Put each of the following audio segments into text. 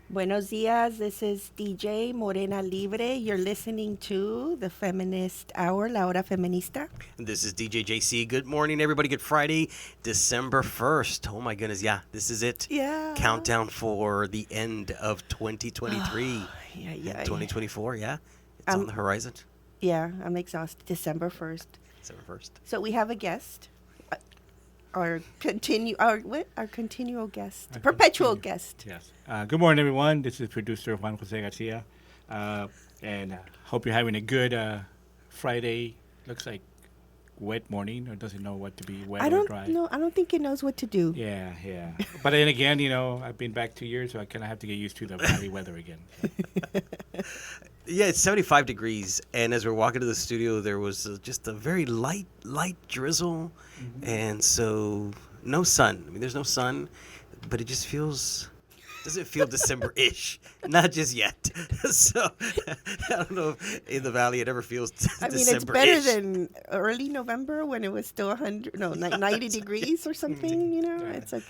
Buenos dias. This is DJ Morena Libre. You're listening to the Feminist Hour, La Hora Feminista. This is DJ JC. Good morning, everybody. Good Friday, December 1st. Oh, my goodness. Yeah, this is it. Yeah. Countdown for the end of 2023. Yeah. 2024, yeah. It's on the horizon. Yeah, I'm exhausted. December 1st. December 1st. So we have a guest. Our continual guest. Perpetual guest. Yes. Good morning, everyone. This is producer Juan Jose Garcia. And hope you're having a good Friday. Looks like wet morning, or doesn't know what to be wet I or don't dry. know. I don't think it knows what to do. Yeah. But then again, I've been back 2 years, so I kind of have to get used to the valley weather again. Yeah, it's 75 degrees, and as we're walking to the studio, there was just a very light drizzle, and so no sun. I mean, there's no sun, but it just doesn't feel December-ish, not just yet. So I don't know if in the valley it ever feels I mean, December-ish. it's better than early November when it was still 90 degrees or something. It's like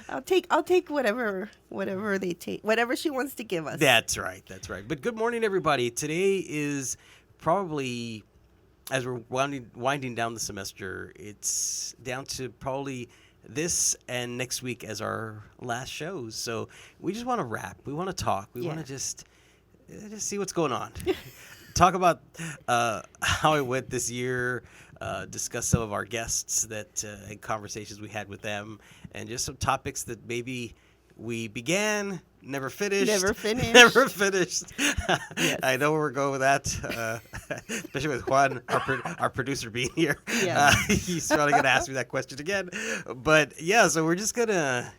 I'll take whatever they take, whatever she wants to give us. That's right. But good morning, everybody. Today is probably, as we're winding down the semester, it's down to probably this and next week as our last shows. So we just want to wrap. We want to talk. We want to just see what's going on. Talk about how it went this year. Discuss some of our guests and conversations we had with them, and just some topics that maybe we began, never finished. Yes. I know where we're going with that, especially with Juan, our producer, being here. Yeah. He's probably gonna ask me that question again. But yeah, so we're just gonna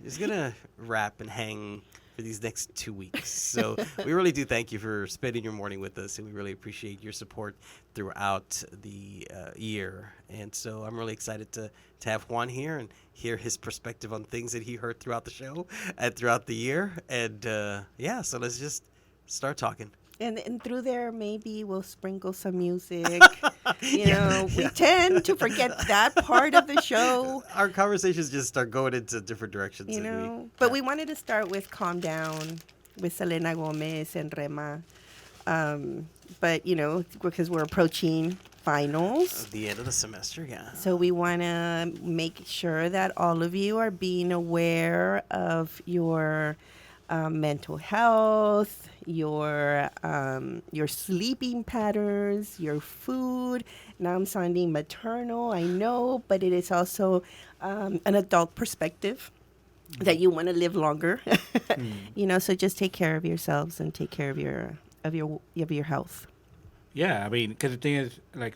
wrap and hang for these next 2 weeks. So we really do thank you for spending your morning with us, and we really appreciate your support throughout the year. And so I'm really excited to have Juan here and hear his perspective on things that he heard throughout the show and throughout the year. And so let's just start talking. And through there, maybe we'll sprinkle some music. We tend to forget that part of the show. Our conversations just start going into different directions. But we wanted to start with Calm Down with Selena Gomez and Rema. But, because we're approaching finals. The end of the semester, yeah. So we want to make sure that all of you are being aware of your mental health, your sleeping patterns, your food. Now I'm sounding maternal, I know, but it is also an adult perspective that you want to live longer. So just take care of yourselves and take care of your health. Yeah, I mean, because the thing is, like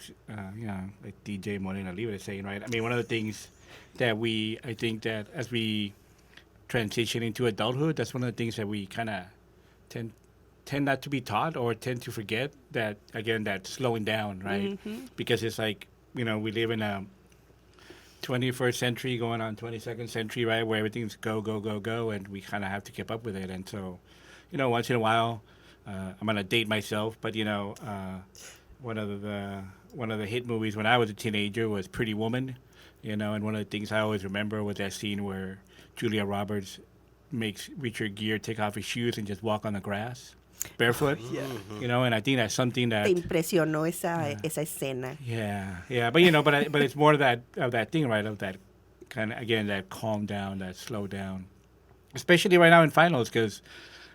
DJ Morena Libre is saying, right? I mean, one of the things that I think that as we transition into adulthood, that's one of the things that we kind of tend not to be taught or tend to forget, that, again, that slowing down, right? Because it's like, we live in a 21st century going on 22nd century, right, where everything's go, and we kind of have to keep up with it. And so, once in a while, I'm going to date myself, but, one of the hit movies when I was a teenager was Pretty Woman, and one of the things I always remember was that scene where Julia Roberts makes Richard Gere take off his shoes and just walk on the grass barefoot. And I think that's something that Te impresionó esa escena. Yeah, but it's more of that thing, right? Of that kind of, again, that calm down, that slow down, especially right now in finals, because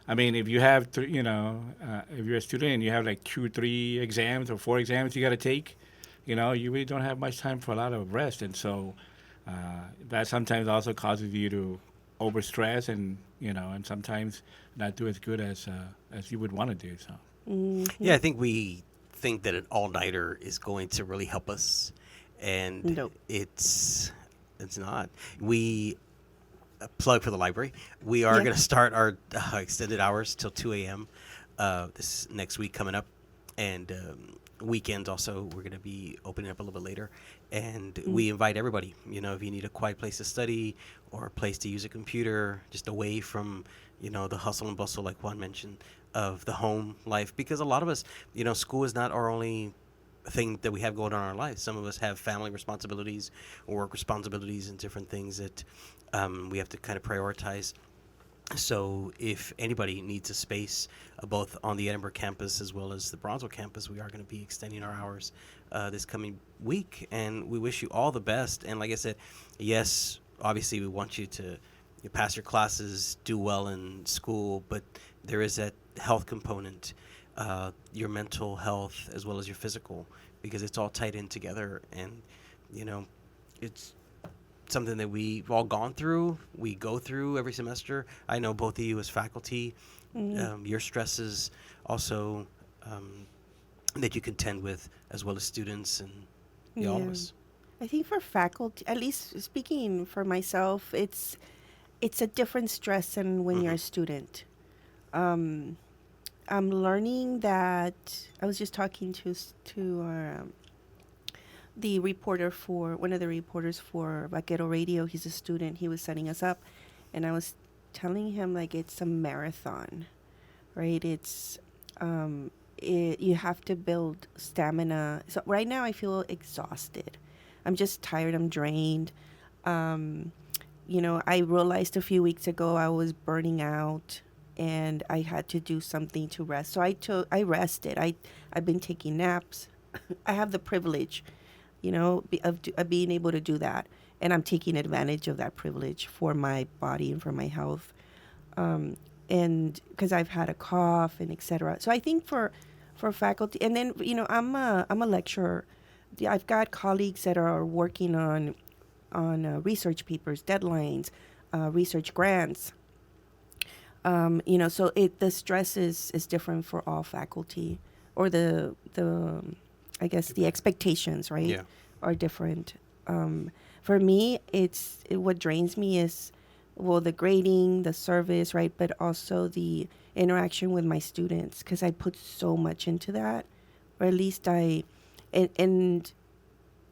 I mean, if you have if you're a student and you have like 2 or 3 exams or 4 exams you got to take, you really don't have much time for a lot of rest, and so that sometimes also causes you to overstress and and sometimes not do as good as you would want to do. So yeah, I think we think that an all-nighter is going to really help us, and nope. It's not. We plug for the library. We are going to start our extended hours till 2 a.m. This next week coming up, and weekends also we're going to be opening up a little bit later, and we invite everybody. If you need a quiet place to study or a place to use a computer, just away from the hustle and bustle, like Juan mentioned, of the home life, because a lot of us, school is not our only thing that we have going on in our lives. Some of us have family responsibilities or work responsibilities and different things that we have to kind of prioritize. So if anybody needs a space, both on the Edinburgh campus as well as the Bronzeville campus, we are going to be extending our hours this coming week, and we wish you all the best. And like I said, yes, obviously we want you to pass your classes, do well in school, but there is that health component, your mental health as well as your physical, because it's all tied in together. And you know, it's something that we've all gone through. We go through every semester. I know both of you as faculty, your stresses also that you contend with, as well as students and all of Yeah. us. I think for faculty, at least speaking for myself, it's a different stress than when you're a student. Um, I'm learning that I was just talking to our, the reporter for one of the reporters for Vaquero Radio. He's a student. He was setting us up, and I was telling him like it's a marathon, right? You have to build stamina. So right now I feel exhausted. I'm just tired. I'm drained. Um, I realized a few weeks ago I was burning out and I had to do something to rest. So I rested. I've been taking naps. I have the privilege, of being able to do that. And I'm taking advantage of that privilege for my body and for my health. And because I've had a cough and etc. So I think for faculty, and then, I'm a lecturer. I've got colleagues that are working on research papers, deadlines, research grants. So the stress is different for all faculty, or the I guess the expectations, right, Yeah. are different. For me, what drains me is, well, the grading, the service, right, but also the interaction with my students, because I put so much into that, or at least and, and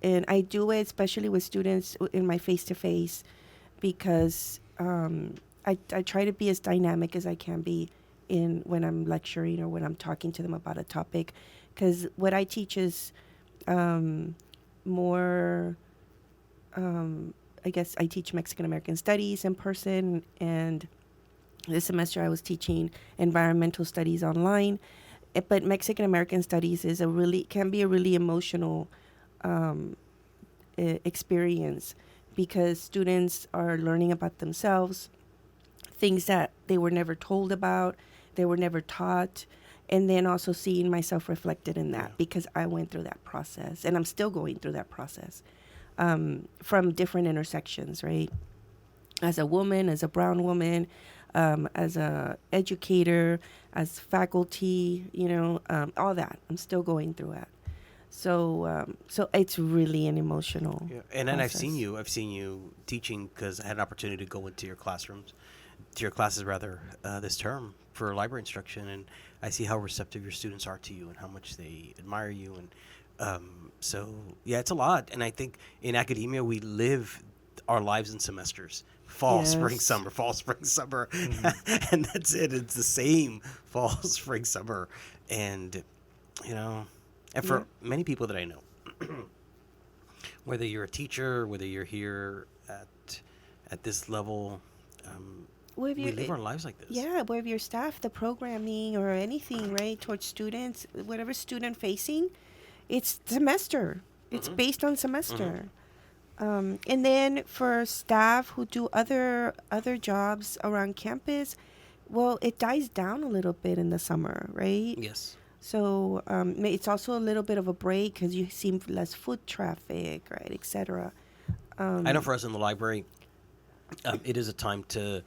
and I do it especially with students in my face-to-face, because I try to be as dynamic as I can be when I'm lecturing or when I'm talking to them about a topic, because what I teach is more, I guess I teach Mexican American studies in person, and this semester I was teaching environmental studies online. But Mexican American studies can be a really emotional experience, because students are learning about themselves, things that they were never told about, they were never taught, and then also seeing myself reflected in that, Yeah. because I went through that process and I'm still going through that process, from different intersections, right? As a woman, as a brown woman, as a educator, as faculty, all that. I'm still going through it. So it's really an emotional Yeah. And then I've process. seen you teaching, because I had an opportunity to go into your classrooms, to your classes rather, this term for library instruction, and I see how receptive your students are to you and how much they admire you. And so yeah, it's a lot. And I think in academia we live our lives in semesters: fall, spring, Yes. summer, fall, spring, summer, and that's it. It's the same fall, spring, summer, and you know, and for many people that I know, whether you're a teacher, whether you're here at this level, With we your, live our lives like this. yeah, with your staff, the programming or anything, right, towards students, whatever student facing, it's semester. It's based on semester. And then for staff who do other jobs around campus, well, it dies down a little bit in the summer, right? Yes. So it's also a little bit of a break because you see less foot traffic, right, etc. I know for us in the library, it is a time to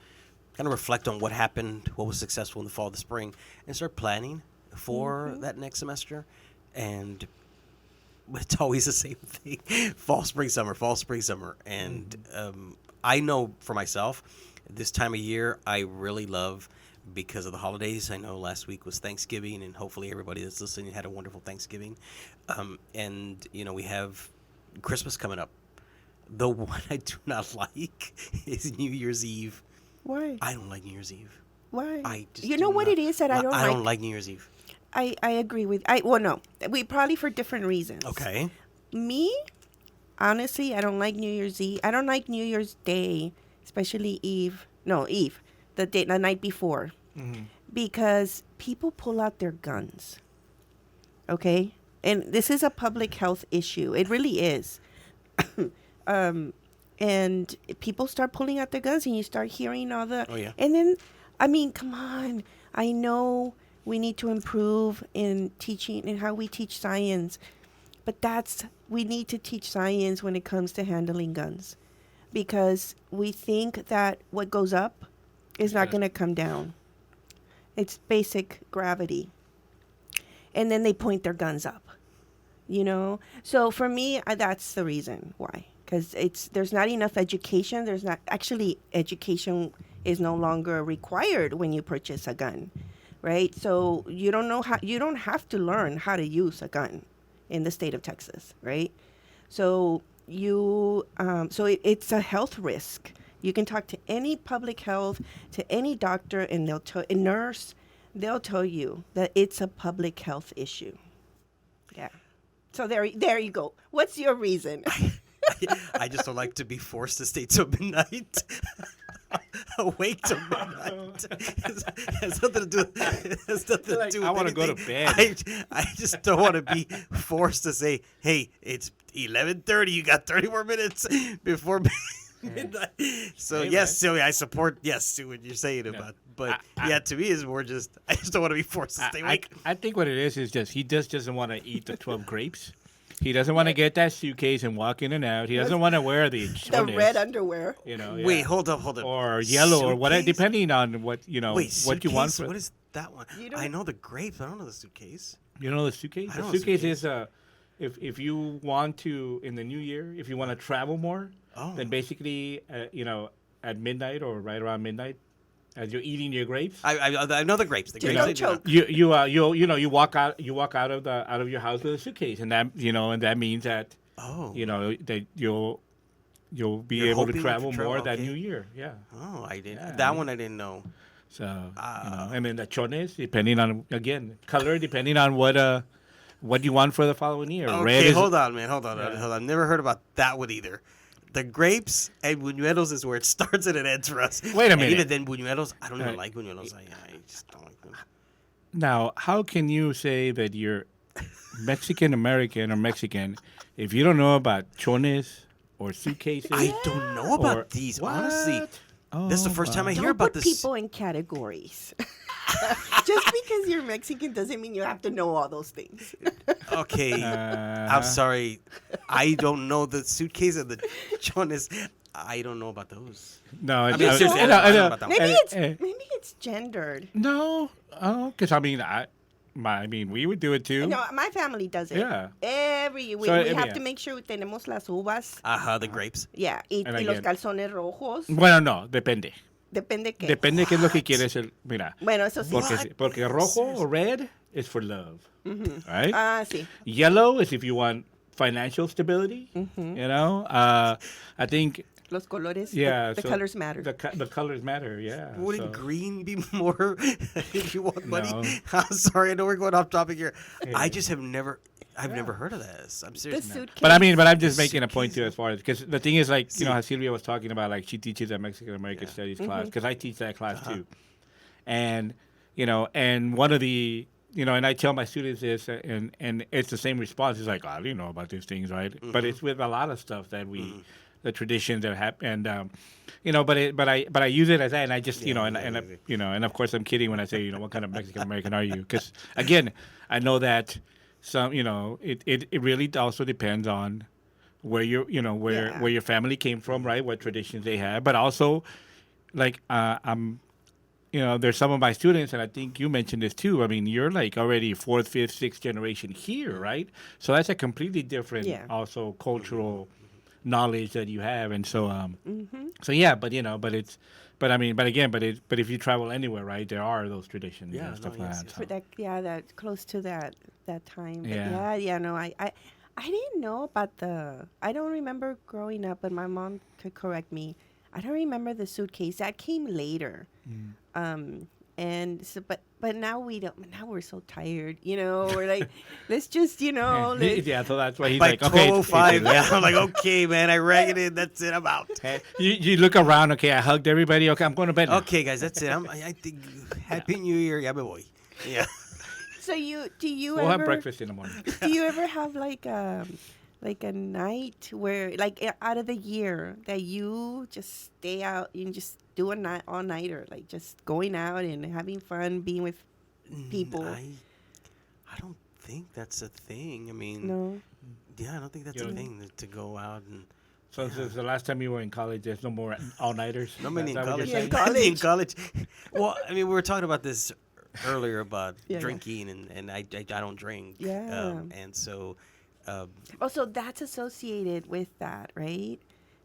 kind of reflect on what happened, what was successful in the fall, the spring, and start planning for that next semester. And it's always the same thing: fall, spring, summer, fall, spring, summer. And I know for myself, this time of year, I really love, because of the holidays. I know last week was Thanksgiving, and hopefully everybody that's listening had a wonderful Thanksgiving. And we have Christmas coming up. The one I do not like is New Year's Eve. Why? I don't like New Year's Eve. Why? I just You know do what not- it is that I don't I like? don't like New Year's Eve. I agree with. Well, no, we probably for different reasons. Okay. Me, honestly, I don't like New Year's Eve. I don't like New Year's Day, especially Eve. No, Eve. the night before, because people pull out their guns. Okay, and this is a public health issue. It really is. And people start pulling out their guns, and you start hearing all the. Oh, yeah. And then, I mean, come on. I know we need to improve in teaching and how we teach science, but we need to teach science when it comes to handling guns, because we think that what goes up is not going to come down. It's basic gravity. And then they point their guns up, you know? So for me, that's the reason why. Because there's not enough education. Education is no longer required when you purchase a gun, right? So you don't have to learn how to use a gun in the state of Texas, right? So it's a health risk. You can talk to any public health, to any doctor, and a nurse. They'll tell you that it's a public health issue. Yeah. So there you go. What's your reason? I just don't like to be forced to stay till midnight. Awake till midnight. Has nothing to do. Has nothing to do with I want to go to anything. bed. I just don't want to be forced to say, "Hey, it's 11:30. You got 30 more minutes before midnight." So Hey, yes, man. Sylvia, I support what you're saying about. But to me, it's more just I just don't want to be forced to stay awake. I think what it is just he just doesn't want to eat the 12 grapes. He doesn't want to get that suitcase and walk in and out. He doesn't want to wear the red underwear. You know, Wait, yeah. hold up. Or yellow or whatever, Suitcase? depending on what Wait, what you want. suitcase? What is that one? I know the grapes. I don't know the suitcase. You know the suitcase? I The know the suitcase suitcase. is if you want to in the new year, if you want to travel more, Oh. then basically at midnight or right around midnight, as you're eating your grapes, I know the grapes. The Do grapes. not I do choke. you walk out of your house with a suitcase, and that means that Oh. that you'll be You're able to hoping travel to more travel, that okay. new year. Yeah. Oh, I didn't. Yeah, That one I didn't know. So and then the chones, depending on color, depending on what you want for the following year. Okay, Red is, hold on, man. Hold on. Yeah. I've never heard about that one either. The grapes and buñuelos is where it starts and it ends for us. Wait a And minute. even then, buñuelos, I don't even Right. like buñuelos. I just don't like them. Now, how can you say that you're Mexican American or Mexican if you don't know about chones or suitcases? I don't know about Or- these, What? honestly. Oh, This is the first time I hear Don't about put this. people in categories. Just because you're Mexican doesn't mean you have to know all those things. Okay, I'm sorry. I don't know the suitcase and the chones. I don't know about those. No, I mean, seriously, I don't know about that one. Maybe it's gendered. No, because I mean, we would do it too. No, my family does it. Yeah. Every year. We So, have yeah. to make sure tenemos las uvas. The grapes. Yeah. Y And los again- calzones rojos. Bueno, no, depende. Depende qué. Depende qué es lo que quieres. Mira, Bueno, eso sí. porque rojo or red is for love, right? Ah, sí. Yellow is if you want financial stability. Mm-hmm. You know, I think. Los colores. Yeah, The so colors matter. The colors matter. Yeah. Wouldn't so- green be more if you want money? No. I'm sorry, I know we're going off topic here. Yeah. I just have never heard of this. I'm the serious. man. suitcase. But I'm just making a point too, as far as because the thing is, like how Silvia was talking about, like she teaches a Mexican American Studies class because I teach that class too, and and one of the and I tell my students this, and it's the same response. It's like, I didn't know about these things, right? But it's with a lot of stuff that we, the traditions that happen, and but I use it as that, and I just and of course I'm kidding when I say what kind of Mexican American are you? Because again, I know that. Some, it really also depends on where where your family came from, right? What traditions they have, but also, like, there's some of my students, and I think you mentioned this too. I mean, you're like already 4th, 5th, 6th generation here, right? So that's a completely different, also cultural knowledge that you have, and so, so yeah, but but if you travel anywhere, right, there are those traditions and stuff like that. For So. that close to that time. But Yeah. no, I didn't know about I don't remember growing up, but my mom could correct me. I don't remember the suitcase. That came later. And so, but now we don't. Now we're so tired. We're like, let's just, let's, Yeah, so that's why he's By like, okay, 12:05, yeah, I'm like, okay, man, I rang it in. That's it. I'm out. you look around. Okay, I hugged everybody. Okay, I'm going to bed now. Okay, guys, that's it. I think Happy New Year, yeah, boy. Yeah. So do you We'll ever have breakfast in the morning. do you ever have like a night where like out of the year that you just stay out and just do a night all nighter, like just going out and having fun, being with people? I don't think that's a thing. I mean, No. yeah, I don't think that's You a don't- thing to go out and. So since the last time you were in college, there's no more all-nighters? No, many in Is that what college. you're Yeah, in saying? college. In college. Well, I mean, we were talking about this earlier about Yeah. drinking, and I don't drink. Yeah. And so, Also, that's associated with that, right?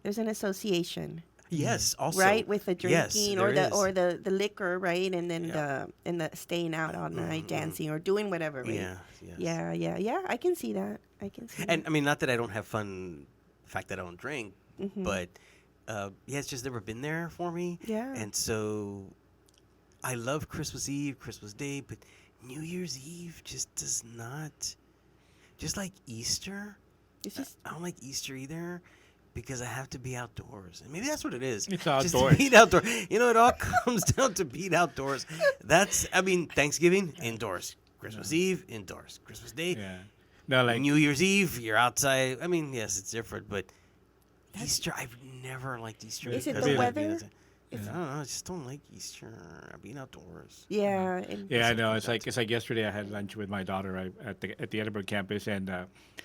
There's an association, yes, also. right, with the Yes, drinking there is. or the liquor, right, and then Yeah. the staying out all night, dancing or doing whatever, right? Yeah, yes. Yeah. I can see that. I can see. And I mean, not that I don't have fun, the fact that I don't drink, Mm-hmm. but yeah, it's just never been there for me. Yeah. And so, I love Christmas Eve, Christmas Day, but New Year's Eve just does not. Just like Easter, It's just I don't like Easter either because I have to be outdoors. And maybe that's what it is. It's Just to outdoors. be outdoors. It all comes down to being outdoors. Thanksgiving, indoors. Christmas Eve, indoors. Christmas Day, Yeah. No, like New Year's Eve, you're outside. I mean, yes, it's different, but Easter, I've never liked Easter. Is it because the of weather? being outside. I don't know. I just don't like Easter. Being outdoors. yeah. And Yeah, I know. It's like yesterday. I had lunch with my daughter right, at the Edinburgh campus, and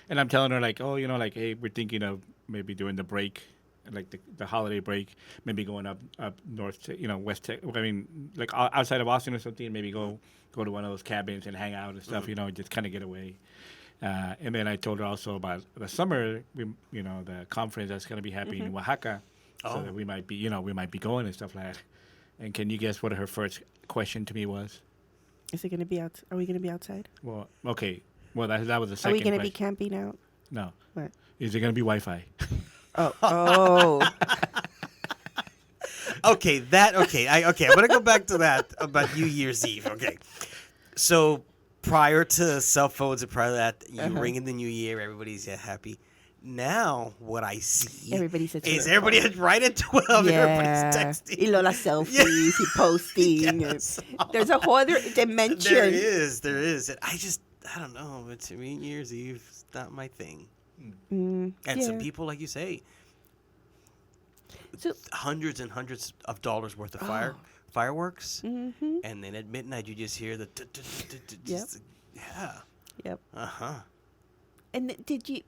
I'm telling her like, oh, like, hey, we're thinking of maybe doing the break, like the holiday break, maybe going up north, to, west. I mean, like outside of Austin or something, maybe go to one of those cabins and hang out and stuff. Just kind of get away. And then I told her also about the summer, the conference that's going to be happening in Oaxaca, so that we might be going and stuff like that. And can you guess what her first question to me was? is it going to be out? Are we going to be outside? Well, okay. Well, that was the Are second we going to be question. camping out? No. What? Is it going to be Wi-Fi? Oh. Okay, I'm gonna go back to that about New Year's Eve. Okay, so prior to cell phones and prior to that, you ring in the new year, everybody's happy. Now, what I see Everybody says is everybody is right at 12. Everybody's texting. Y lo las selfies, y posting. Yes. There's a whole other dimension. There is. And I don't know, but to me, New Year's Eve is not my thing. And some people, like you say, So, hundreds and hundreds of dollars worth of fireworks, and then at midnight you just hear the yeah. Yep. Uh-huh. And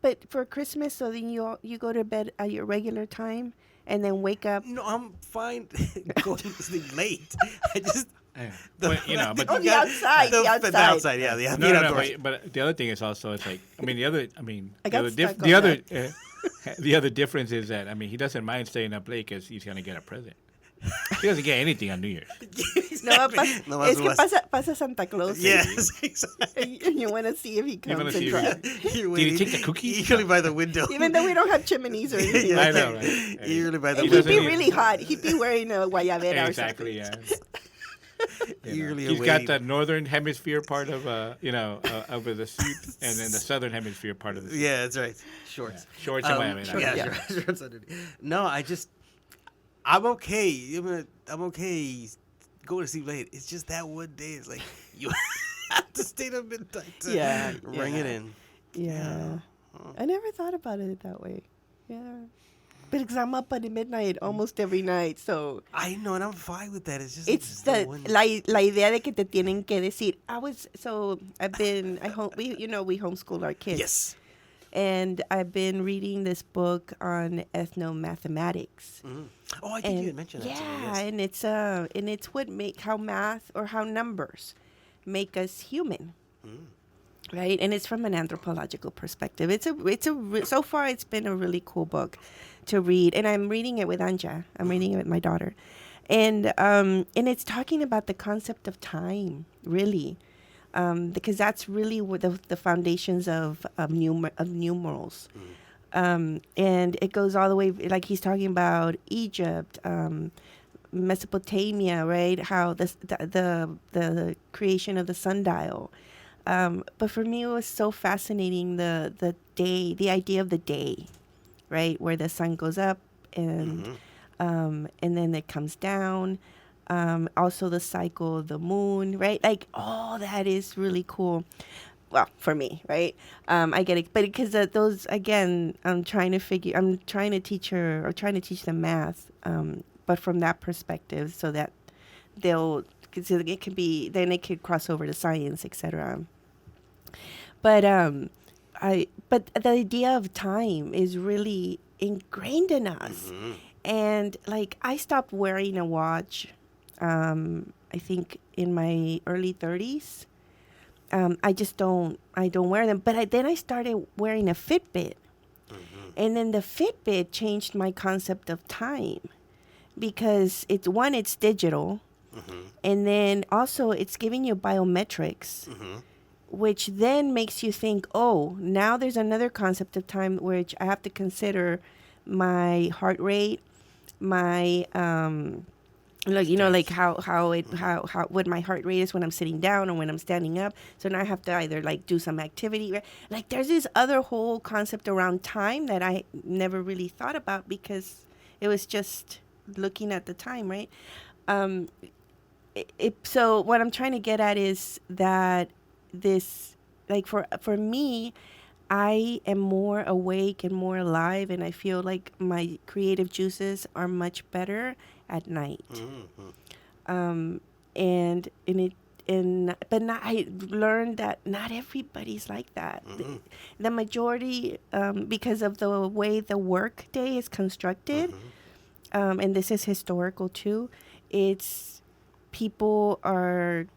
but for Christmas, so then you go to bed at your regular time and then wake up. No, I'm fine going to sleep late. I just Yeah. the But, you know, fact that but- Oh, the outside, the the outside. outside, yeah, the No, no, outdoors. but the other thing is also it's like I got stuck on the other the other difference is that he doesn't mind staying up late because he's gonna get a present. He doesn't get anything on New Year's. No, No es más que was. pasa Santa Claus. Yes, exactly. And you want to see if he wanna comes see and if drops. You're Did he waiting take the cookie? eagerly by the window. Even though we don't have chimneys or anything. Yeah, I know, okay. right? Eagerly by the And He he'd doesn't be need- really hot. He'd be wearing a guayabera Exactly. or something. Yeah. Eagerly He's got awaiting. the northern hemisphere part of over the suit, and then the southern hemisphere part of the suit. Yeah, that's right. Shorts. Shorts and Miami. Yeah, Yeah. shorts underneath. No, I'm okay. I'm okay going to sleep late. It's just that one day. It's like you have to stay till midnight to ring it in. Yeah. I never thought about it that way. Yeah. But because I'm up at midnight almost every night, so I know, and I'm fine with that. It's just it's that one. la idea de que te tienen que decir. We homeschool our kids. Yes. And I've been reading this book on ethnomathematics. Oh, I think you had mentioned that. Yeah, to me, yes. and it's how math or how numbers make us human. Right, and it's from an anthropological perspective. So far it's been a really cool book to read, and I'm reading it with Anja. I'm reading it with my daughter, and it's talking about the concept of time, really, because that's really what the foundations of numerals, and it goes all the way. Like he's talking about Egypt, Mesopotamia, right? How the creation of the sundial. But for me, it was so fascinating the day, the idea of the day, right, where the sun goes up and then it comes down. Also the cycle of the moon, right? Like all that is really cool. Well, for me, right? I get it, but because those again, I'm trying to teach her or trying to teach them math, but from that perspective, so that so it can be, then it could cross over to science, etc. But but the idea of time is really ingrained in us, and like I stopped wearing a watch. I think in my early 30s. I don't wear them. But then I started wearing a Fitbit. And then the Fitbit changed my concept of time because it's digital. And then also it's giving you biometrics, which then makes you think, oh, now there's another concept of time which I have to consider my heart rate, my like like how what my heart rate is when I'm sitting down or when I'm standing up. So now I have to either like do some activity, right? Like there's this other whole concept around time that I never really thought about because it was just looking at the time, right? So what I'm trying to get at is that this, like for me, I am more awake and more alive, and I feel like my creative juices are much better at night. But I learned that not everybody's like that. The majority, because of the way the work day is constructed, and this is historical too, it's people are,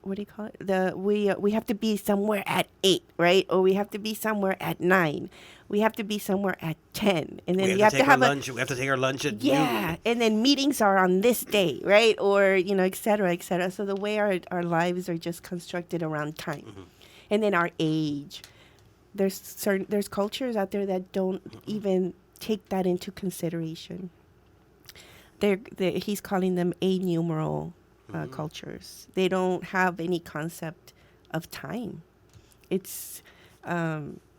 what do you call it? We have to be somewhere at 8, right? Or we have to be somewhere at 9. We have to be somewhere at 10, and then we have to have lunch. We have to take our lunch at noon. And then meetings are on this day, right? Or et cetera, et cetera. So the way our lives are just constructed around time, and then our age. There's cultures out there that don't even take that into consideration. He's calling them anumeral cultures. They don't have any concept of time. It's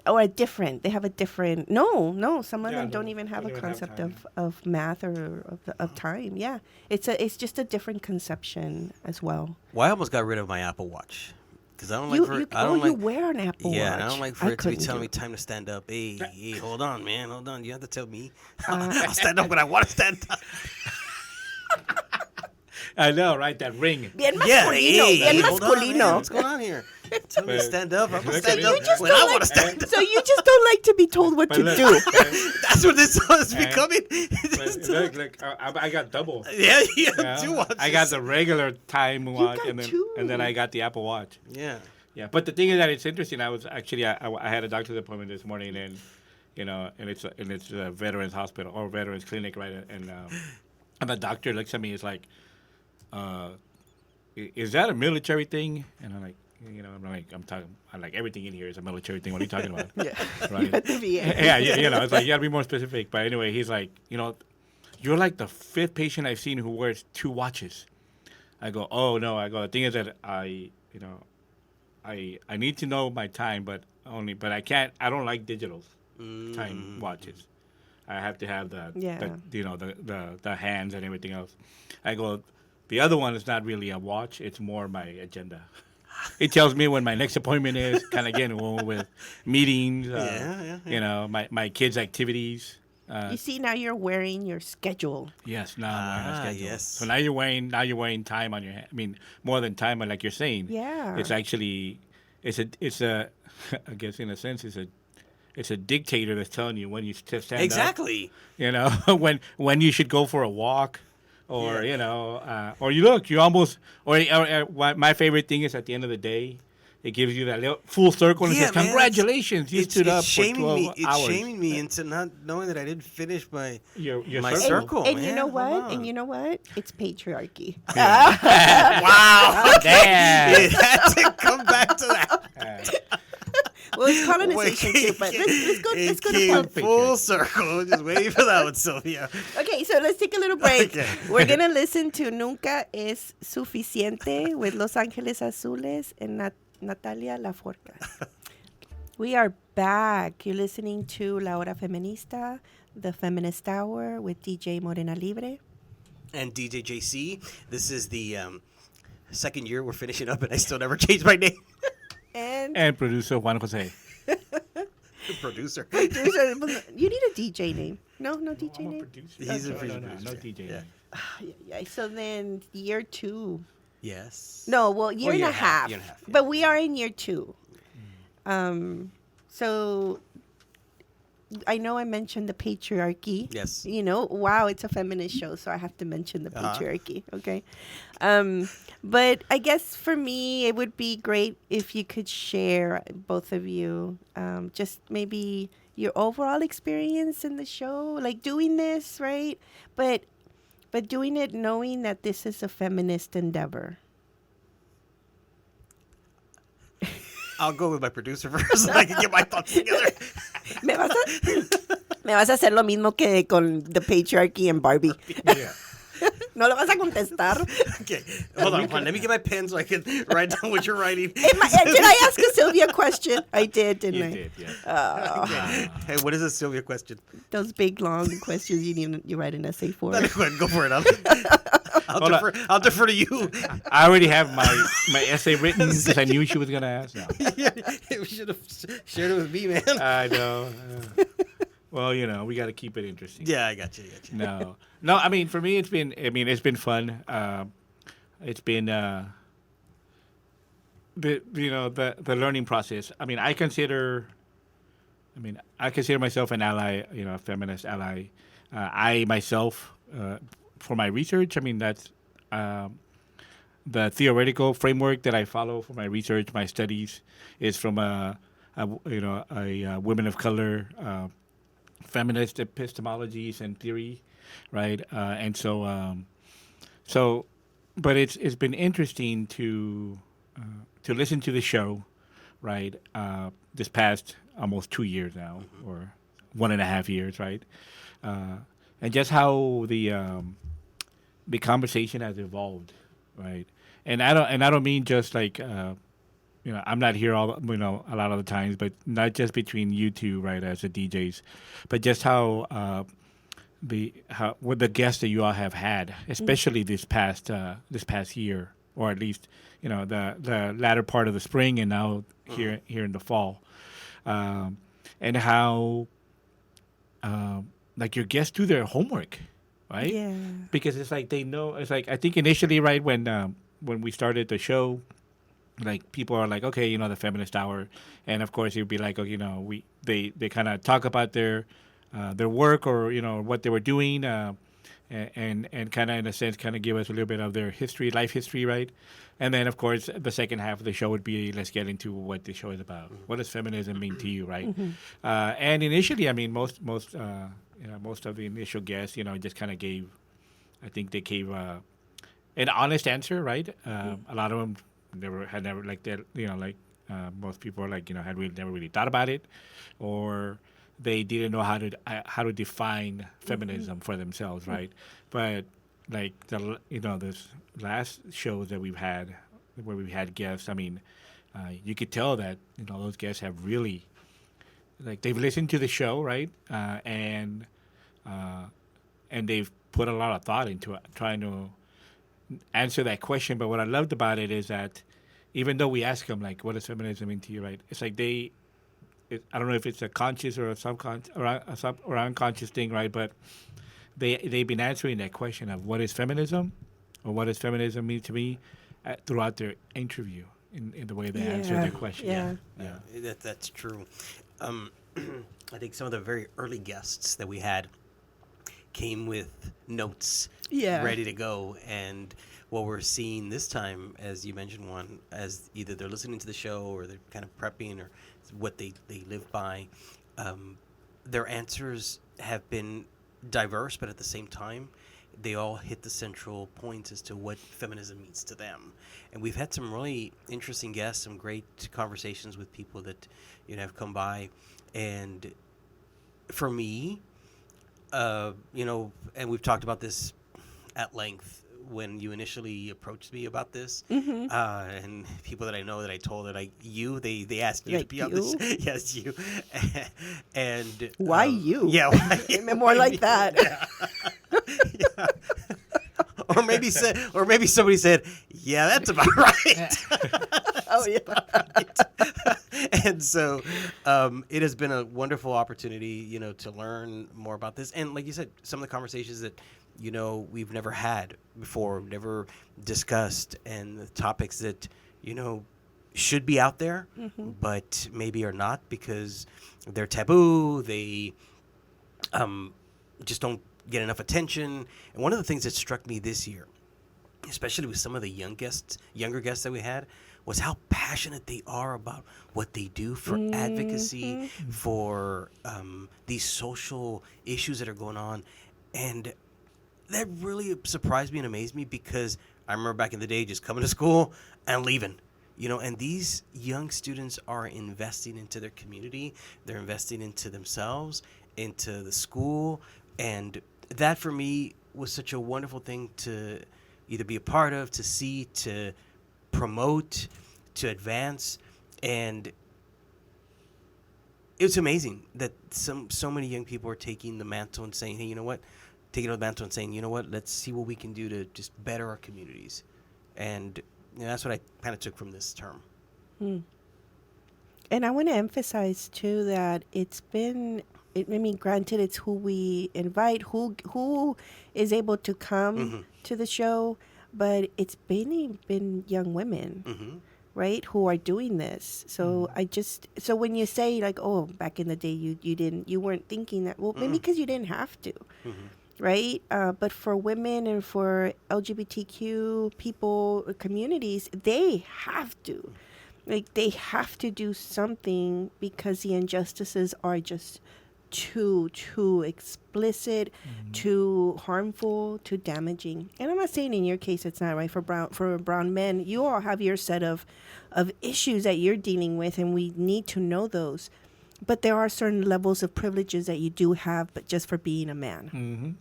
they have a different, some of them don't even have a concept of math or of time. Yeah, it's just a different conception as well. Well, I almost got rid of my Apple Watch because I don't like you wear an Apple Watch. Yeah, and I don't like for it to be telling me time to stand up. Hey, hold on, man, hold on. You have to tell me. I'll stand up when I want to stand up. I know, right? That ring. Bien masculino. Bien Hold on, man. masculino. What's going on here? Tell me to stand up. I'm going to stand You up just when I want to stand up. So you just don't like to be told what to do. That's what this is becoming. Look, I got double. Yeah, you have 2 watches. I got the regular time watch, got and two. then I got the Apple Watch. Yeah. Yeah, but the thing is that it's interesting. I was actually I had a doctor's appointment this morning, and and it's a veterans hospital or veterans clinic, right? And the doctor looks at me, is like, is that a military thing? And I'm like, I'm like, everything in here is a military thing. What are you talking about? Yeah. Right? Yeah. It's like, you gotta be more specific. But anyway, he's like, you're like the 5th patient I've seen who wears 2 watches. I go, oh no. I go, the thing is that I need to know my time, but I can't. I don't like digital time watches. I have to have the hands and everything else. I go, the other one is not really a watch. It's more my agenda. It tells me when my next appointment is, kind of again with meetings, my kids' activities. You see, now you're wearing your schedule. Yes, now I'm wearing a schedule. Yes. So now you're wearing time on your hand. I mean, more than time, but like you're saying. Yeah. It's actually, it's a I guess in a sense, it's a dictator that's telling you when you stand up. Exactly. When you should go for a walk. Or or you almost my favorite thing is at the end of the day, it gives you that little full circle and says, "Congratulations, you stood up for 12 hours." It's shaming me into not knowing that I didn't finish my circle. And you know what? And you know what? It's patriarchy. Wow. Damn. It had to come back to that. Well, it's colonization too, but let's go to full circle. Just waiting for that one, Sylvia. Okay, so So let's take a little break. Okay. We're going to listen to Nunca es Suficiente with Los Ángeles Azules and Natalia Laforcas. We are back. You're listening to La Hora Feminista, the Feminist Hour with DJ Morena Libre. And DJ JC. This is the second year we're finishing up, and I still never changed my name. And producer Juan Jose. Producer. you need a DJ name. No DJ name? He's a No producer. DJ. Yeah. Yeah. So then year 2. Yes. No, well, year and a half. Year and a half, yeah. But we are in year 2. So I know I mentioned the patriarchy. Yes. You know, wow, it's a feminist show, so I have to mention the patriarchy, okay? But I guess for me, it would be great if you could share, both of you, just maybe your overall experience in the show, like doing this, right? But doing it knowing that this is a feminist endeavor. I'll go with my producer first so I can get my thoughts together. Me vas a hacer lo mismo que con the patriarchy and Barbie. Yeah. No lo vas a contestar. Okay. Hold on, Juan. Let me get my pen so I can write down what you're writing. Did I ask a Sylvia question? I did, didn't You I? did, yeah. Okay. Hey, what is a Sylvia question? Those big, long questions you write an essay for. Go ahead, go for it. I'll defer to you. I already have my essay written because I knew she was going to ask. No. Yeah, we should have shared it with me, man. I know. Well, we got to keep it interesting. Yeah, I got you. No. I mean, for me, it's been fun. It's been the learning process. I mean, I consider myself an ally, a feminist ally. I myself, for my research, I mean, that's the theoretical framework that I follow for my research, my studies, is from a women of color feminist epistemologies and theory, right? And so, but it's been interesting to listen to the show, right? This past almost 2 years now, or 1.5 years, right? And just how the conversation has evolved, right? And I don't mean just like I'm not here a lot of the times, but not just between you two, right, as the DJs, but just how with the guests that you all have had, especially this past year, or at least the latter part of the spring and now here in the fall, and how like your guests do their homework, right? Yeah. Because it's like they know. It's like I think initially, right, when we started the show, like people are like, okay, the Feminist Hour, and of course you'd be like, okay, they kind of talk about their work or what they were doing, and kind of in a sense kind of give us a little bit of their life history, right? And then of course the second half of the show would be let's get into what the show is about. What does feminism mean to you, right? And initially, I mean, most of the initial guests, just kind of gave, I think they gave an honest answer, right? A lot of them had never like that, most people are like, had really never really thought about it, or they didn't know how to define feminism for themselves, right? But like this last shows that we've had where we've had guests, I mean, you could tell that those guests have really like they've listened to the show, right? And they've put a lot of thought into it, trying to answer that question. But what I loved about it is that even though we ask them like, what does feminism mean to you, right? It's like I don't know if it's a conscious or a subconscious or unconscious thing, right? But they've been answering that question of what is feminism, or what does feminism mean to me, throughout their interview in the way they answer their question. Yeah. That's true. I think some of the very early guests that we had came with notes ready to go, and what we're seeing this time, as you mentioned, one, as either they're listening to the show or they're kind of prepping or what they live by, their answers have been diverse, but at the same time they all hit the central points as to what feminism means to them. And we've had some really interesting guests, some great conversations with people that have come by. And for me, And we've talked about this at length when you initially approached me about this. And people that I know that I told that they asked you to Like be on this. you? Yes, you. And Why you? Yeah, why, More like that. yeah. Or maybe somebody said, "Yeah, that's about right." Oh yeah. And so it has been a wonderful opportunity, to learn more about this. And like you said, some of the conversations that, we've never had before, never discussed, and the topics that, should be out there, but maybe are not because they're taboo. They just don't get enough attention. And one of the things that struck me this year, especially with some of the younger guests that we had, was how passionate they are about what they do for advocacy, for these social issues that are going on. And that really surprised me and amazed me because I remember back in the day just coming to school and leaving. And these young students are investing into their community. They're investing into themselves, into the school. And that for me was such a wonderful thing to either be a part of, to see, to promote, to advance. And it's amazing that so many young people are taking the mantle and saying, hey, you know what? Taking the mantle and saying, you know what? Let's see what we can do to just better our communities. And that's what I kind of took from this term. And I want to emphasize too that granted, it's who we invite, who is able to come to the show, but it's been young women, right, who are doing this. So so when you say like, oh, back in the day you weren't thinking that, well, maybe because you didn't have to, right? But for women and for LGBTQ people, communities, they have to. Like, they have to do something because the injustices are just too explicit, too harmful, too damaging. And I'm not saying in your case it's not, right. For brown men, you all have your set of issues that you're dealing with, and we need to know those. But there are certain levels of privileges that you do have, but just for being a man,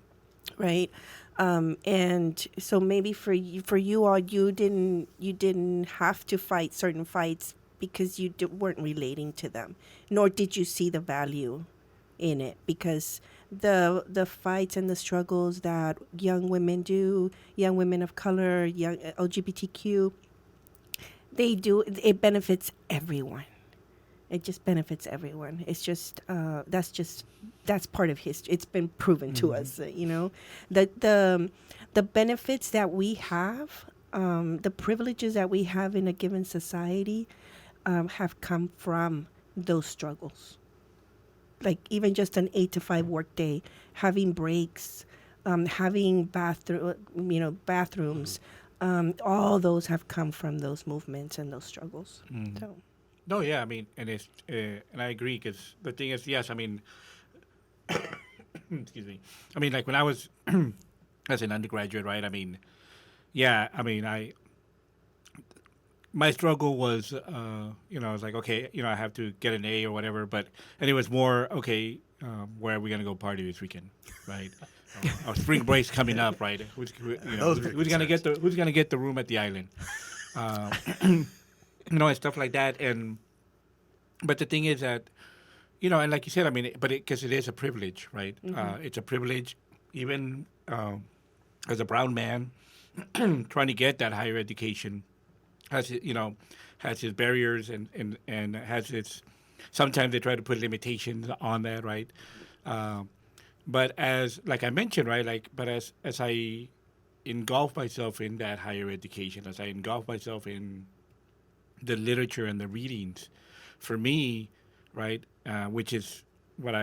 right? And so maybe for you all, you didn't have to fight certain fights because you weren't relating to them, nor did you see the value in it, because the fights and the struggles that young women do, young women of color, young LGBTQ, they do, it benefits everyone. It just benefits everyone. It's just that's part of history. It's been proven to us, that the benefits that we have, the privileges that we have in a given society, have come from those struggles. Like even just an 8 to 5 work day, having breaks, having bathrooms, all those have come from those movements and those struggles. So. No, yeah, I mean, and it's and I agree, because the thing is, yes, I mean, excuse me, I mean, like when I was as an undergraduate, right? I mean, yeah, I mean, my struggle was, I was like, okay, I have to get an A or whatever, and it was more, okay, where are we gonna go party this weekend, right? Our spring break's coming up, right? Who's gonna get the room at the island? And stuff like that. But the thing is that, and like you said, I mean, because it is a privilege, right? It's a privilege, even as a brown man trying to get that higher education has his barriers and has its. Sometimes they try to put limitations on that, right? But as like I mentioned, right, as I engulf myself in that higher education, as I engulf myself in the literature and the readings, for me, right, which is what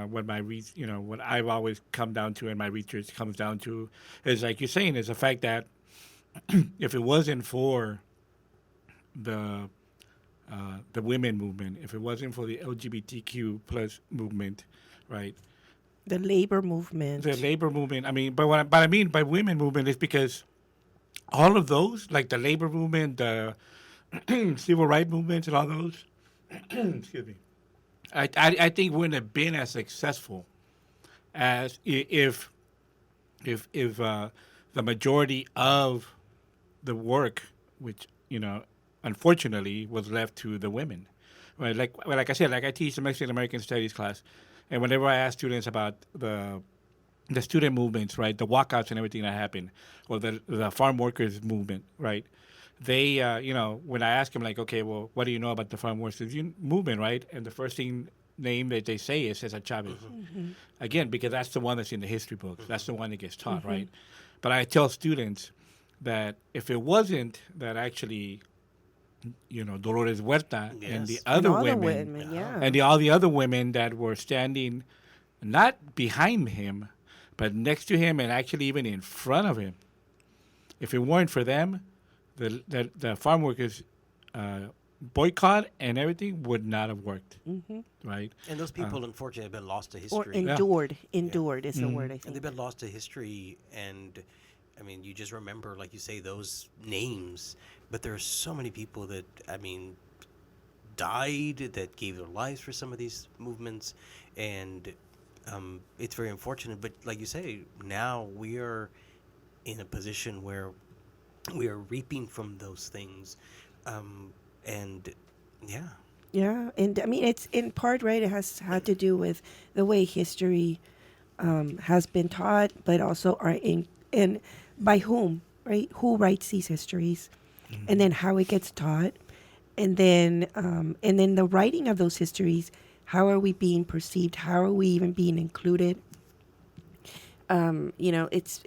what I've always come down to, and my research comes down to, is like you're saying, is the fact that if it wasn't for the women movement, if it wasn't for the LGBTQ plus movement, right, the labor movement. I mean, but what I mean by women movement is because all of those, like the labor movement, the civil rights movements and all those, excuse me, I think wouldn't have been as successful as if the majority of the work, which unfortunately was left to the women, right? Like I said, like I teach the Mexican American Studies class, and whenever I ask students about the student movements, right, the walkouts and everything that happened, or the farm workers movement, right? They, when I ask them, like, okay, well, what do you know about the farm workers movement, right? And the first name that they say is Cesar Chavez. Again, because that's the one that's in the history books. That's the one that gets taught, right? But I tell students that if it wasn't that actually, Dolores Huerta and the Yes. And other all the women, women, yeah. and all the other women that were standing not behind him, but next to him and actually even in front of him, if it weren't for them, the farm workers boycott and everything would not have worked, right? And those people, unfortunately, have been lost to Or history. endured is the word, I And think. they've been lost to history. And, I mean, you just remember, like you say, those names. But there are so many people that, I mean, died, that gave their lives for some of these movements. And it's very unfortunate. But like you say, now we are in a position where we are reaping from those things. And, yeah. Yeah, and I mean it's in part right. It has had to do with the way history has been taught, but also are in and by whom, right? Who writes these histories, and then how it gets taught, and then the writing of those histories. How are we being perceived? How are we even being included? It's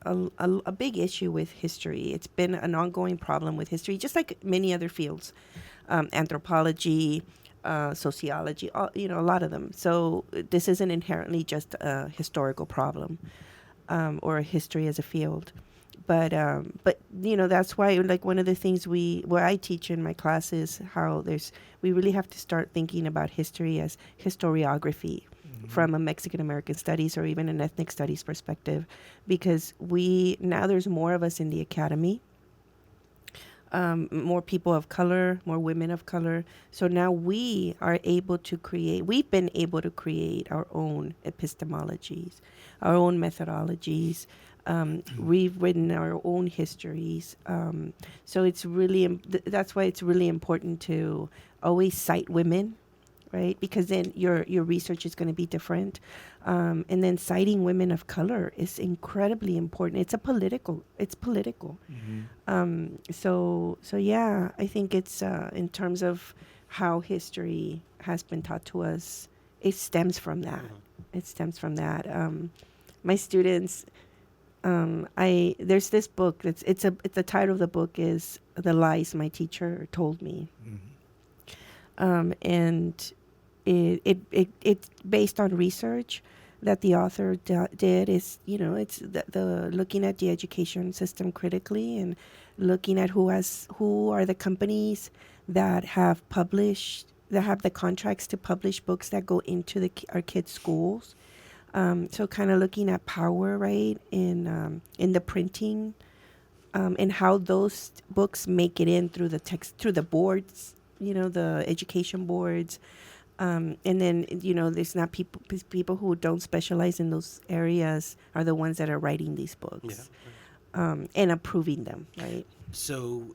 a big issue with history. It's been an ongoing problem with history, just like many other fields, anthropology, sociology, a lot of them. So this isn't inherently just a historical problem or a history as a field. But that's why, like, one of the things where I teach in my class is how we really have to start thinking about history as historiography from a Mexican American studies or even an ethnic studies perspective, because now there's more of us in the academy, more people of color, more women of color. So now we've been able to create our own epistemologies, our own methodologies. We've written our own histories. So it's really, that's why it's really important to always cite women, right? Because then your research is going to be different. And then citing women of color is incredibly important. It's political. So yeah, I think it's in terms of how history has been taught to us, it stems from that. It stems from that. My students, there's this book the title of the book is The Lies My Teacher Told Me. And it's based on research that the author did. Is it's the looking at the education system critically and looking at who are the companies that have the contracts to publish books that go into our kids' schools. So kind of looking at power, right, in the printing, and how those books make it in through the text, through the boards, the education boards. And then, there's not people who don't specialize in those areas are the ones that are writing these books, and approving them, right? So,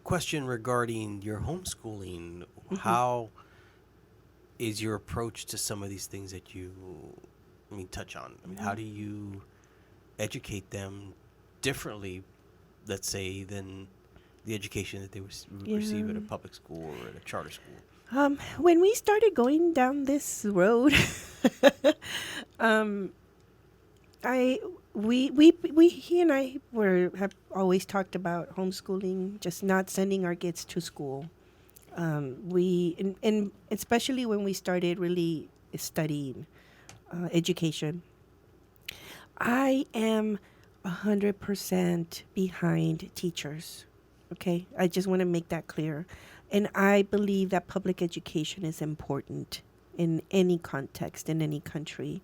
question regarding your homeschooling. How is your approach to some of these things that you touch on? How do you educate them differently, let's say, than the education that they receive at a public school or at a charter school? When we started going down this road, he and I have always talked about homeschooling, just not sending our kids to school. And especially when we started really studying education, I am 100% behind teachers. Okay, I just want to make that clear. And I believe that public education is important in any context, in any country.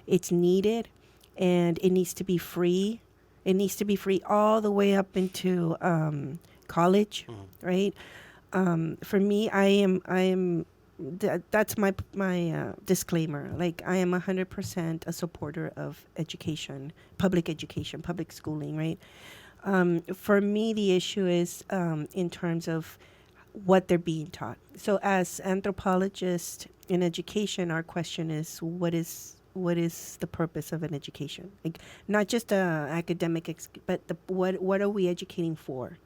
It's needed, and it needs to be free. It needs to be free all the way up into college, right? For me, I am that's my disclaimer. Like, I am 100% a supporter of education, public schooling, right? For me, the issue is in terms of what they're being taught. So, as anthropologists in education, our question is, what is the purpose of an education? Like, not just academic, but what are we educating for,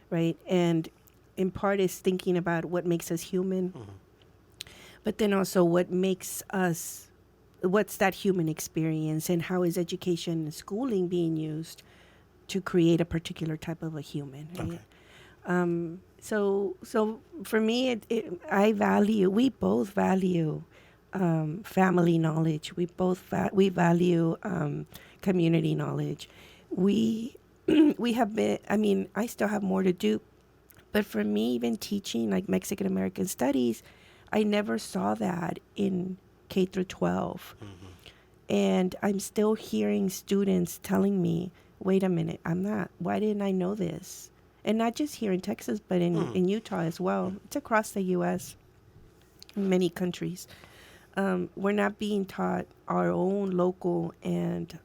right? And in part is thinking about what makes us human, but then also what's that human experience, and how is education and schooling being used to create a particular type of a human, right? Okay. So for me, we both value family knowledge. We both we value community knowledge. We we have been. I mean, I still have more to do, but for me, even teaching like Mexican American studies, I never saw that in K through 12. And I'm still hearing students telling me, wait a minute, why didn't I know this? And not just here in Texas, but in Utah as well. It's across the U.S., in many countries. We're not being taught our own local and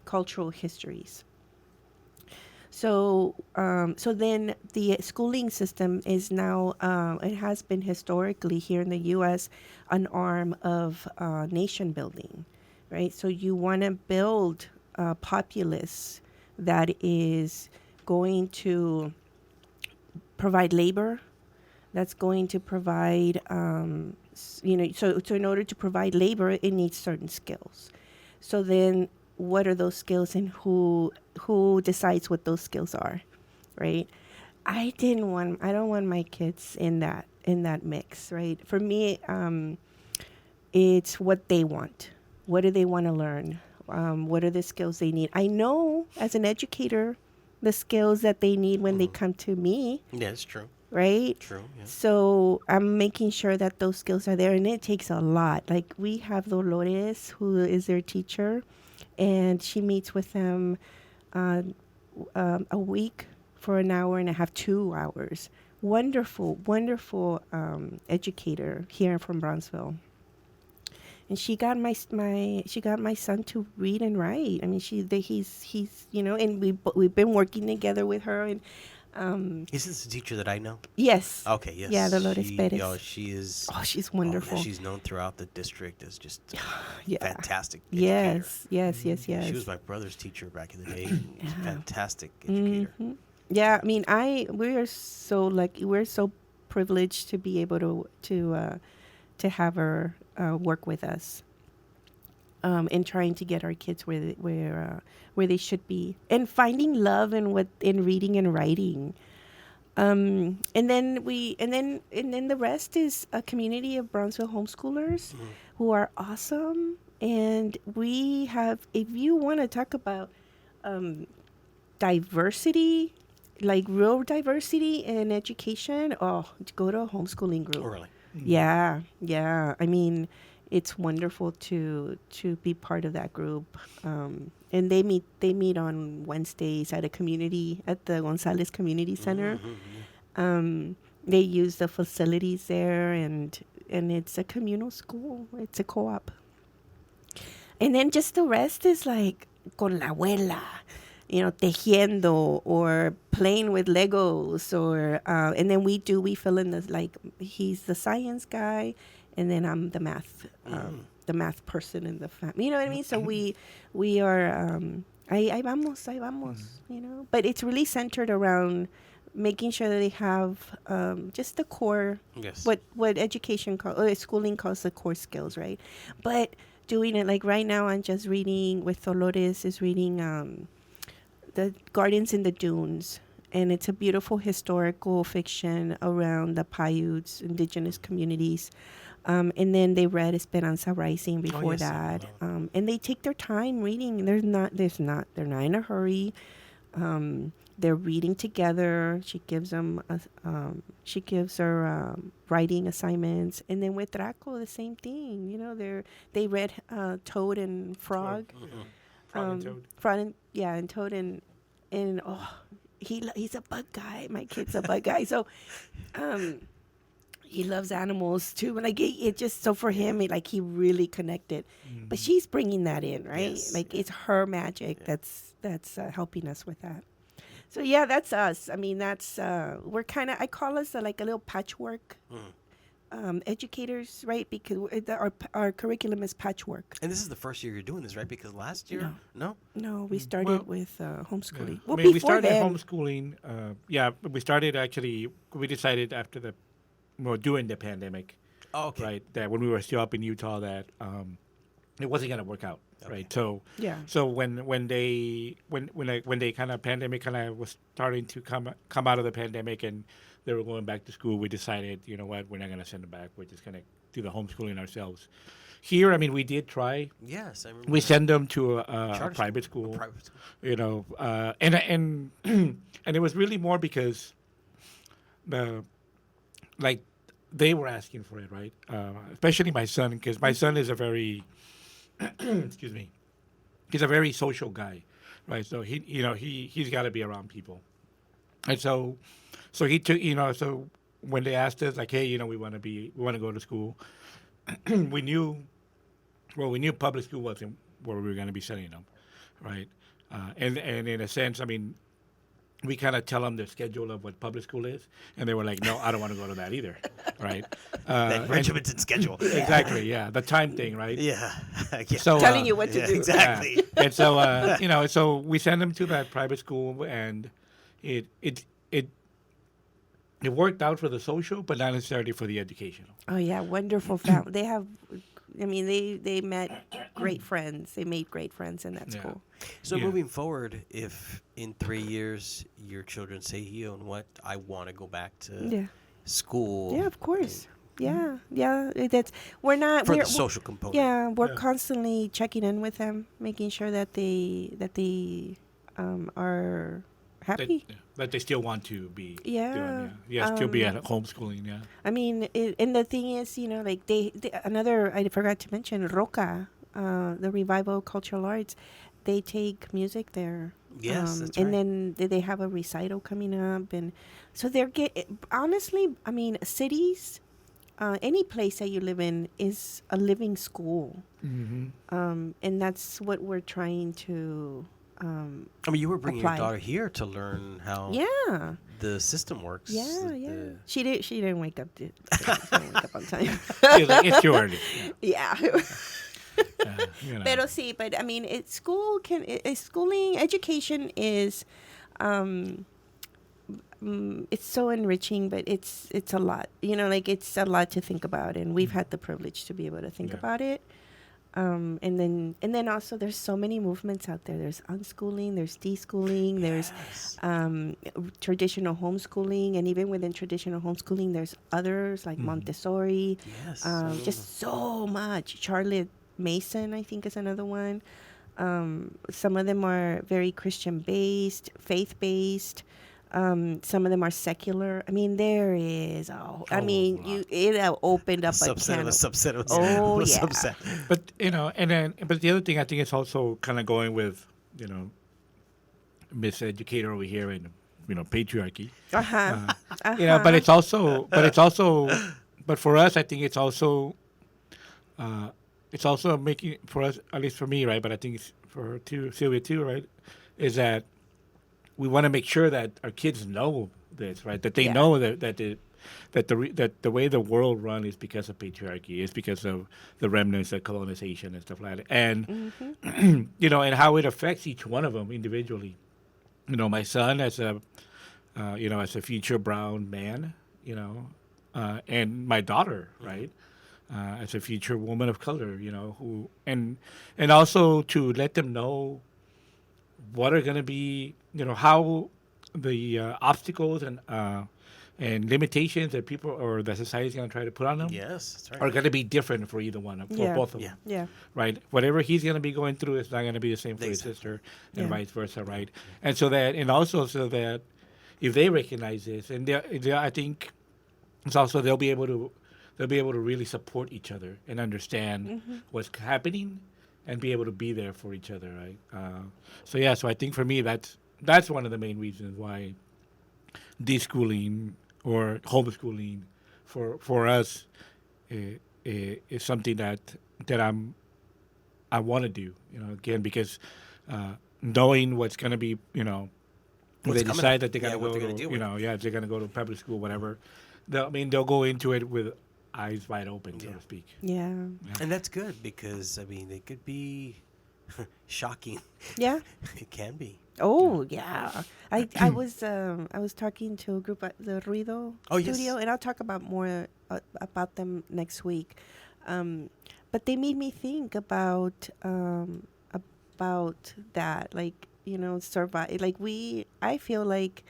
cultural histories. So then the schooling system is now, it has been historically here in the U.S. an arm of nation building, right? So you want to build a populace that is going to provide labor, that's going to provide, so in order to provide labor, it needs certain skills. So then what are those skills, and who decides what those skills are, right? I don't want my kids in that mix, right? For me, it's what they want. What do they want to learn? What are the skills they need? I know as an educator the skills that they need when they come to me, Yeah, it's true. right? True. Yeah. So I'm making sure that those skills are there, and it takes a lot. Like, we have Dolores, who is their teacher, and she meets with them a week for an hour and a half, 2 hours. Wonderful, wonderful educator here from Brownsville. And she got my son to read and write. I mean, he's and we've been working together with her, and Is this a teacher that I know? yes. Okay, yes. Yeah, Dolores Perez. She is. Oh, she's Oh, wonderful. yeah, she's known throughout the district as just Yeah. fantastic educator. Yes. She was my brother's teacher back in the day. She's a fantastic educator. Yeah, I mean, we're so lucky. We're so privileged to be able to have her work with us, in trying to get our kids where they should be, and finding love in reading and writing. And then the rest is a community of Brownsville homeschoolers who are awesome. And we have, if you want to talk about diversity, like real diversity in education, go to a homeschooling group. Oh, really? Yeah. I mean, it's wonderful to be part of that group. And they meet on Wednesdays at the Gonzalez Community Center. They use the facilities there, and it's a communal school. It's a co-op. And then just the rest is like con la abuela, tejiendo or playing with Legos, or and then we fill in the, like, he's the science guy, and then I'm the math person in the family. You know what I mean? So we are ahí vamos, But it's really centered around making sure that they have just the core, Yes. what education schooling calls the core skills, right? But doing it, like right now, I'm just reading with Dolores is reading the Gardens in the Dunes, and it's a beautiful historical fiction around the Paiutes, indigenous communities. And then they read Esperanza Rising before that. And they take their time reading. They're not in a hurry. They're reading together. She gives her writing assignments. And then with Draco, the same thing. They read Toad and Frog. Frog and Toad. And Toad and he's a bug guy. My kid's a bug guy. So he loves animals too. Like it just so for him, like he really connected. But she's bringing that in, right? Yes, Like it's her magic that's helping us with that. So yeah, that's us. I mean, that's we're kind of I call us like a little patchwork educators, right? Because our curriculum is patchwork. And this is the first year you're doing this, right? Because last year, no? No, we started Well, with homeschooling. I Well, mean, we before started then, homeschooling. We started actually. We decided after during the pandemic, Oh, okay. right? That when we were still up in Utah, that it wasn't going to work out, right? So Yeah. So when they kind of pandemic kind of was starting to come out of the pandemic and they were going back to school, we decided, you know what, we're not going to send them back. We're just going to do the homeschooling ourselves. Here, I mean, we did try. Yes, I remember. We send them to a Charter private school. A private school. You know, and and it was really more because the like they were asking for it, right? Especially my son, because my son is a very excuse me, he's a very social guy, right? So he's got to be around people, and so he took, so when they asked us like, hey, we want to go to school, we knew public school wasn't where we were going to be sending them, right? And in a sense, I mean, we kind of tell them the schedule of what public school is, and they were like, no, I don't want to go to that either, right? That regimented schedule. Exactly, yeah, the time thing, right? Yeah. Yeah. So telling you what to do. Exactly. yeah. And so so we send them to that private school, and it worked out for the social, but not necessarily for the educational. Oh yeah, wonderful family. They have, I mean, they met great friends. They made great friends in that Yeah. school. So Yeah. moving forward, if in 3 years your children say, you know what, I want to go back to Yeah, school. yeah, of course. Yeah, yeah. That's we're not For we're, the social component. Yeah, we're Yeah. constantly checking in with them, making sure that they are happy. That they still want to be Yeah, doing, yeah, still be at homeschooling, yeah. I mean, and the thing is, like they another I forgot to mention Roca, the Revival Cultural Arts. They take music there. Yes, that's and right. then they have a recital coming up, and so honestly, I mean, cities, any place that you live in is a living school, and that's what we're trying to. I mean, you were bringing apply. your daughter here to learn how Yeah. the system works. Yeah, yeah. the- She didn't wake up. She didn't wake up on time. She's like, it's too early. Yeah. Pero sí, but I mean, schooling, education is, it's so enriching, but it's a lot. Like it's a lot to think about, and we've had the privilege to be able to think Yeah. about it. And then also there's so many movements out there. There's unschooling, there's deschooling, there's traditional homeschooling, and even within traditional homeschooling, there's others like Montessori. Yes. Just so much. Charlotte Mason, I think, is another one. Some of them are very Christian based, faith based. Some of them are secular. I mean, there is. It opened up a subset can of a of. subset of a Oh, of a yeah. subset. But but the other thing I think is also kind of going with miseducator over here and patriarchy. But it's also but for us I think it's also making for us, at least for me, right? But I think it's for her too, Sylvia too, right? Is that we want to make sure that our kids know this, right? That they Yeah. know that the way the world runs is because of patriarchy. It's because of the remnants of colonization and stuff like that, and and how it affects each one of them individually. My son as a future brown man, and my daughter, right, as a future woman of color, who and also to let them know what are going to be, how the obstacles and limitations that people or the society is going to try to put on them Yes, that's right. are going to be different for either one, for Yeah. both of them. Yeah. Right? Whatever he's going to be going through is not going to be the same for his Exactly. sister, and Yeah. vice versa, right? And so that if they recognize this, and I think it's also they'll be able to really support each other and understand what's happening, and be able to be there for each other, right? So I think for me that's one of the main reasons why deschooling or homeschooling for us is something that I want to do. Again, because knowing what's going to be, when What's they coming. decide that they're Yeah, going what to they're go gonna to, deal with. if they're going to go to public school, whatever. They'll go into it with eyes wide open, so Yeah. to speak. Yeah. And that's good because I mean it could be shocking. Yeah. It can be. Oh yeah, I was talking to a group at the Ruido Oh, yes. studio, and I'll talk about more about them next week. But they made me think about that, like survive. Like I feel like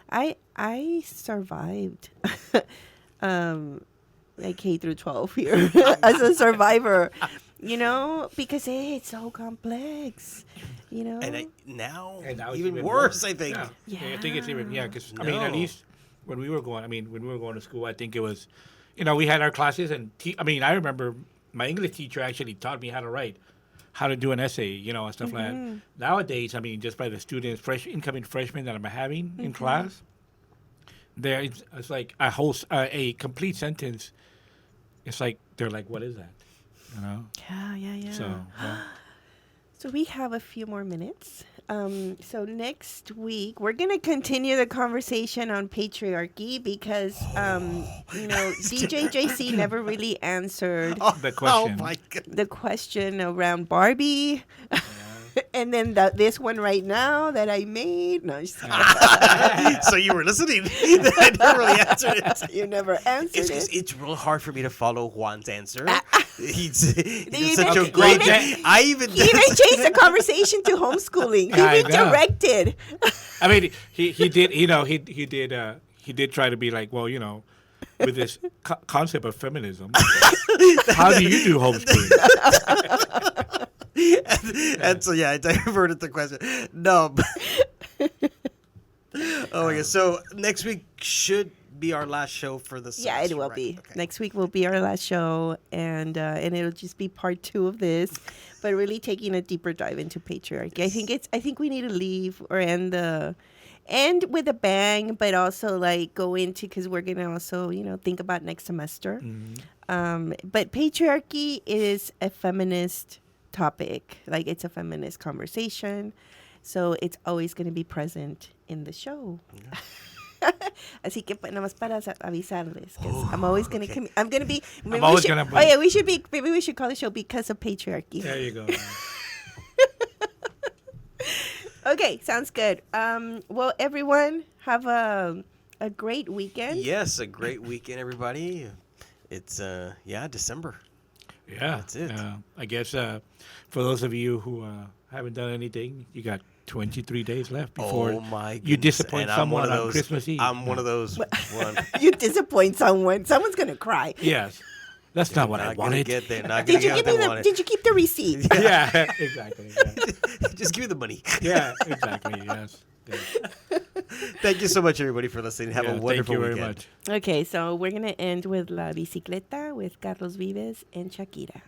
I survived, like K through 12 here as a survivor. Because it's so complex. And now And now it's even worse, I think. Yeah. I think it's even because I mean, No. at least when we were going to school, I think it was, we had our classes, and I remember my English teacher actually taught me how to write, how to do an essay, and stuff like that. Nowadays, I mean, just by the students, incoming freshmen that I'm having in class, it's like a complete sentence. It's like they're like, what is that? Yeah. So. Yeah. So we have a few more minutes. So next week we're gonna continue the conversation on patriarchy because DJ JC never really answered The question. Oh my god. the question around Barbie, and then this one right now that I made. No, So you were listening. I never really answered it. you never answered it. It's real hard for me to follow Juan's answer. He Even- did such a great. even- I even. He even changed the conversation to homeschooling. He I know. redirected. I mean, he did. He did try to be like, well, with this concept of feminism, how do you do homeschooling? And so I diverted the question. No. Oh my god. So next week should be our last show for the semester. Yeah, it will right? be. Okay. Next week will be our last show, and it'll just be part 2 of this, but really taking a deeper dive into patriarchy. I think we need to leave or end with a bang, but also like go into, because we're gonna also think about next semester. But patriarchy is a feminist topic, like it's a feminist conversation, so it's always going to be present in the show. Así que nada más para avisarles, 'cause I'm always going to I'm going to be maybe always gonna be- maybe we should call the show Because of Patriarchy. There you go. Okay, sounds good. Well, everyone, have a great weekend. Yes, a great weekend, everybody. It's December. Yeah, That's it. I guess for those of you who haven't done anything, you got 23 days left before Oh my goodness. you disappoint And I'm one someone of on those- Christmas Eve. I'm one of those. One. You disappoint someone. Someone's going to cry. Yes, that's not what I Not gonna wanted. get there. Not gonna Did you get give what me they the wanted. Did you keep the receipt? Yeah, exactly. Just give me the money. Yeah, exactly. Yes. Thank you so much, everybody, for listening. Have a wonderful Thank you very weekend. much. Okay, so we're going to end with La Bicicleta with Carlos Vives and Shakira.